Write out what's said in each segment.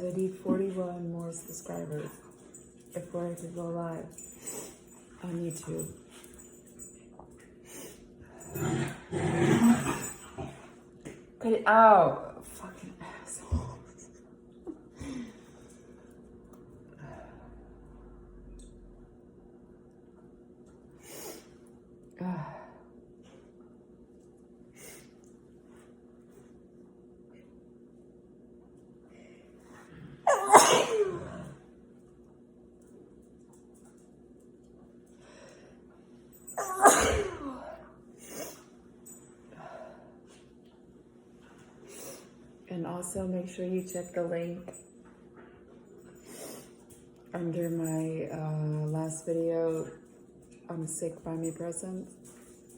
Guys, I need 41 more subscribers before I can go live on YouTube. Cut it out, fucking asshole. And also make sure you check the link under my last video on Sick Buy Me Present,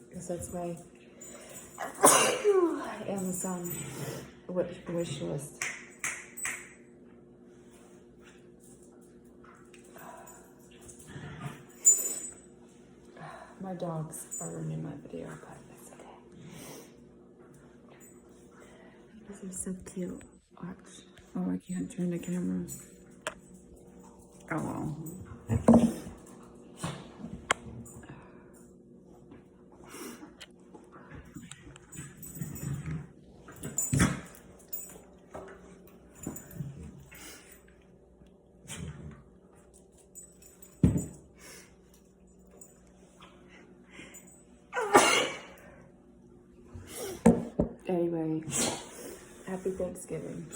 because that's my Amazon wish list. My dogs are ruining my video, but it's okay. These are so cute. Watch. Oh, I can't turn the camera. Oh well. Anyway, happy Thanksgiving.